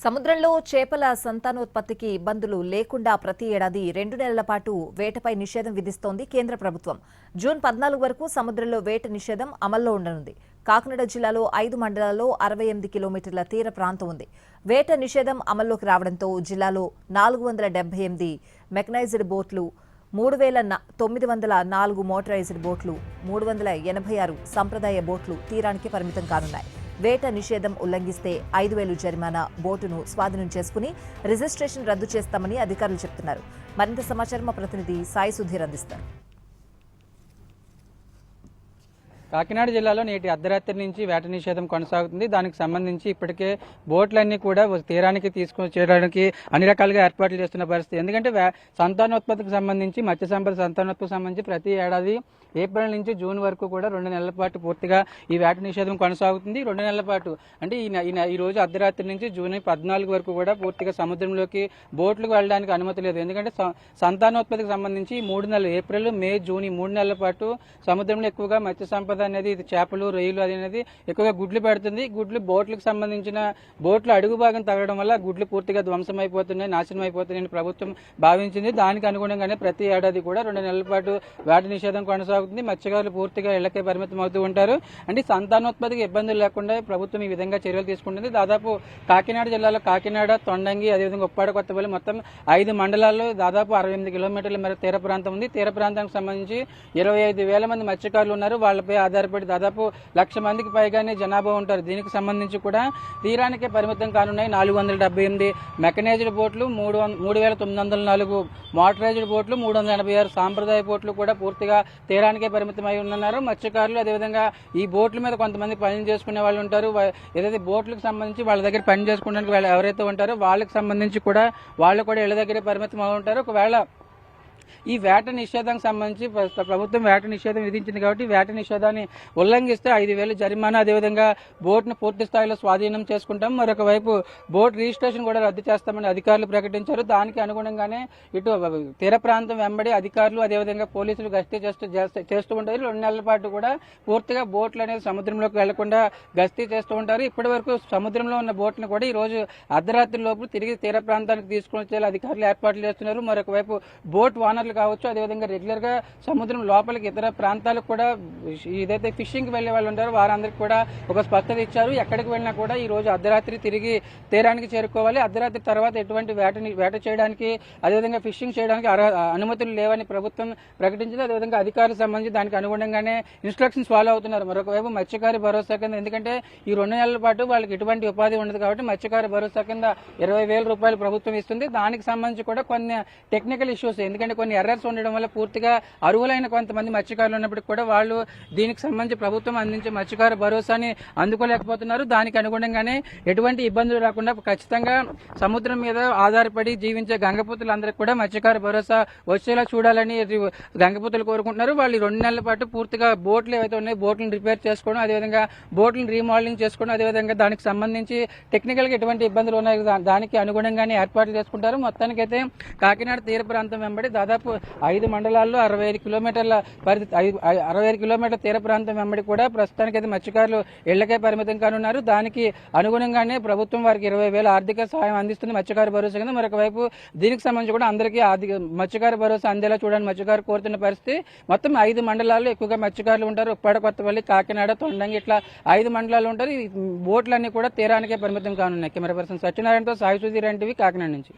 సముద్రంలో చేపల సంతానోత్పత్తికి ఇబ్బందులు లేకుండా ప్రతి ఏడాది 2 నెలల పాటు వేటపై నిషేధం విధిస్తోంది కేంద్ర ప్రభుత్వం. జూన్ 14 వరకు సముద్రంలో వేట నిషేధం అమల్లో ఉండనుంది. కాకినాడ జిల్లాలో 5 మండలాల్లో 68 కిలోమీటర్ల తీర ప్రాంతం ఉంది. వేట నిషేధం అమల్లోకి రావడంతో జిల్లాలో 478 మెకనైజ్డ్ బోట్లు, 3,904 మోటరైజ్డ్ బోట్లు, 386 సంప్రదాయ బోట్లు తీరానికి పరిమితం కానున్నాయి. వేట నిషేధం ఉల్లంఘిస్తే 5,000 జరిమానా, బోటును స్వాధీనం చేసుకుని రిజిస్ట్రేషన్ రద్దు చేస్తామని అధికారులు చెబుతున్నారు. మరింత సమాచారం మా ప్రతినిధి సాయి సుధీర్ అందిస్తారు. కాకినాడ జిల్లాలో నేటి అర్ధరాత్రి నుంచి వేట నిషేధం కొనసాగుతుంది. దానికి సంబంధించి ఇప్పటికే బోట్లన్నీ కూడా తీరానికి తీసుకొని చేయడానికి అన్ని రకాలుగా ఏర్పాట్లు చేస్తున్న పరిస్థితి. ఎందుకంటే సంతానోత్పత్తికి సంబంధించి మత్స్య సంపద సంతానోత్పత్తికి సంబంధించి ప్రతి ఏడాది ఏప్రిల్ నుంచి జూన్ వరకు కూడా 2 నెలల పాటు పూర్తిగా ఈ వేట నిషేధం కొనసాగుతుంది. 2 నెలల పాటు అంటే ఈ రోజు అర్ధరాత్రి నుంచి జూన్ 14 వరకు కూడా పూర్తిగా సముద్రంలోకి బోట్లకు వెళ్ళడానికి అనుమతి లేదు. ఎందుకంటే సంతానోత్పత్తికి సంబంధించి 3 నెలలు ఏప్రిల్, మే, జూన్ ఈ 3 నెలల పాటు సముద్రంలో ఎక్కువగా మత్స్య సంపద అనేది చేపలు, రొయ్యలు అనేది ఎక్కువగా గుడ్లు పెడుతుంది. గుడ్లు బోట్లకు సంబంధించిన బోట్లు అడుగు భాగం తగలడం వల్ల గుడ్లు పూర్తిగా ధ్వంసం అయిపోతున్నాయి, నాశనం అయిపోతున్నాయని ప్రభుత్వం భావించింది. దానికి అనుగుణంగానే ప్రతి ఏడాది కూడా 2 నెలల పాటు వేట నిషేధం కొనసాగుతుంది. మత్స్యకారులు పూర్తిగా ఇళ్లకే పరిమితం అవుతూ ఉంటారు. అంటే సంతానోత్పత్తికి ఇబ్బందులు లేకుండా ప్రభుత్వం ఈ విధంగా చర్యలు తీసుకుంటుంది. దాదాపు కాకినాడ జిల్లాలో కాకినాడ, తొండంగి, అదేవిధంగా ఉప్పాడ, కొత్తపల్లి మొత్తం 5 మండలాల్లో దాదాపు 68 కిలోమీటర్ల మేర తీర ప్రాంతం ఉంది. తీర ప్రాంతానికి సంబంధించి 25,000 మంది మత్స్యకారులు ఉన్నారు. వాళ్ళపై ఆధారపడి దాదాపు 1,00,000 మందికి పైగానే జనాభా ఉంటారు. దీనికి సంబంధించి కూడా తీరానికే పరిమితం కానున్నాయి. 478 మెకనైజ్డ్ బోట్లు, 3,904 మోటరైజ్డ్ బోట్లు, 386 సాంప్రదాయ బోట్లు కూడా పూర్తిగా తీరానికే పరిమితం అయి ఉన్నారు. మత్స్యకారులు అదేవిధంగా ఈ బోట్ల మీద కొంతమంది పని చేసుకునే వాళ్ళు ఉంటారు. ఏదైతే బోట్లకు సంబంధించి వాళ్ళ దగ్గర పని చేసుకోవడానికి వాళ్ళు ఎవరైతే ఉంటారో వాళ్ళకి సంబంధించి కూడా వాళ్ళు కూడా ఇళ్ల దగ్గరే పరిమితం అయి ఉంటారు. ఒకవేళ ఈ వేట నిషేధానికి సంబంధించి ప్రభుత్వం వేట నిషేధం విధించింది కాబట్టి వేట నిషేధాన్ని ఉల్లంఘిస్తే 5,000 జరిమానా, అదేవిధంగా బోట్ను పూర్తి స్థాయిలో స్వాధీనం చేసుకుంటాం. మరొక వైపు బోట్ రిజిస్ట్రేషన్ కూడా రద్దు చేస్తామని అధికారులు ప్రకటించారు. దానికి అనుగుణంగానే ఇటు తీర ప్రాంతం వెంబడి అధికారులు అదేవిధంగా పోలీసులు గస్తీ చేస్తూ ఉంటారు. 2 నెలల పాటు కూడా పూర్తిగా బోట్లు అనేది సముద్రంలోకి వెళ్లకుండా గస్తీ చేస్తూ ఉంటారు. ఇప్పటి వరకు సముద్రంలో ఉన్న బోట్ను కూడా ఈ రోజు అర్ధరాత్రి లోపు తిరిగి తీర ప్రాంతానికి తీసుకుని వచ్చేలా అధికారులు ఏర్పాట్లు చేస్తున్నారు. మరొక వైపు బోట్ ఓనర్లు కావచ్చు, అదేవిధంగా రెగ్యులర్ గా సముద్రం లోపలికి ఇతర ప్రాంతాలకు కూడా ఏదైతే ఫిషింగ్ వెళ్లే వాళ్ళు ఉంటారో వారందరికీ కూడా ఒక స్పష్టత ఇచ్చారు. ఎక్కడికి వెళ్ళినా కూడా ఈ రోజు అర్ధరాత్రి తిరిగి తీరానికి చేరుకోవాలి. అర్ధరాత్రి తర్వాత ఎటువంటి వేట చేయడానికి అదేవిధంగా ఫిషింగ్ చేయడానికి అనుమతులు లేవని ప్రభుత్వం ప్రకటించింది. అదేవిధంగా అధికారులకు సంబంధించి దానికి అనుగుణంగానే ఇన్స్ట్రక్షన్స్ ఫాలో అవుతున్నారు. మరొక వైపు మత్స్యకారి భరోసా కింద, ఎందుకంటే ఈ 2 నెలల పాటు వాళ్ళకి ఎటువంటి ఉపాధి ఉండదు కాబట్టి మత్స్యకారి భరోసా కింద 20,000 రూపాయలు ప్రభుత్వం ఇస్తుంది. దానికి సంబంధించి కూడా కొన్ని టెక్నికల్ ఇష్యూస్, ఎందుకంటే కొన్ని ఎర్రర్స్ ఉండడం వల్ల పూర్తిగా అర్హులైన కొంతమంది మత్స్యకారులు ఉన్నప్పటికీ కూడా వాళ్ళు దీనికి సంబంధించి ప్రభుత్వం అందించే మత్స్యకార భరోసాని అందుకోలేకపోతున్నారు. దానికి అనుగుణంగానే ఎటువంటి ఇబ్బందులు రాకుండా ఖచ్చితంగా సముద్రం మీద ఆధారపడి జీవించే గంగపుతులందరికీ కూడా మత్స్యకార భరోసా వచ్చేలా చూడాలని గంగపుతులు కోరుకుంటున్నారు. వాళ్ళు 2 నెలల పాటు పూర్తిగా బోట్లు ఏవైతే ఉన్నాయో బోట్లను రిపేర్ చేసుకోవడం, అదేవిధంగా బోట్లను రీమోడలింగ్ చేసుకోవడం, అదేవిధంగా దానికి సంబంధించి టెక్నికల్ గా ఎటువంటి ఇబ్బందులు ఉన్నాయి దానికి అనుగుణంగానే ఏర్పాట్లు చేసుకుంటారు. మొత్తానికైతే కాకినాడ తీర ప్రాంతం వెంబడి దాదాపు 5 మండలాల్లో 65 కిలోమీటర్ల 65 కిలోమీటర్ల తీర ప్రాంతం వెంబడి కూడా ప్రస్తుతానికైతే మత్స్యకారులు ఇళ్లకే పరిమితం కానున్నారు. దానికి అనుగుణంగానే ప్రభుత్వం వారికి 20,000 ఆర్థిక సహాయం అందిస్తుంది మత్స్యకార భరోసా కింద. మరొక వైపు దీనికి సంబంధించి కూడా అందరికీ మత్స్యకార భరోసా అందేలా చూడాలని మత్స్యకారు కోరుతున్న పరిస్థితి. మొత్తం 5 మండలాల్లో ఎక్కువగా మత్స్యకారులు ఉంటారు. ఉప్పాడ, కొత్తపల్లి, కాకినాడ, తొండంగి ఇట్లా 5 మండలాలు ఉంటారు. ఈ బోట్లన్నీ కూడా తీరానికే పరిమితం కానున్నాయి. కెమెరా పర్సన్ సత్యనారాయణతో సాయి సుధీర్, ఎన్టీవీ, కాకినాడ నుంచి.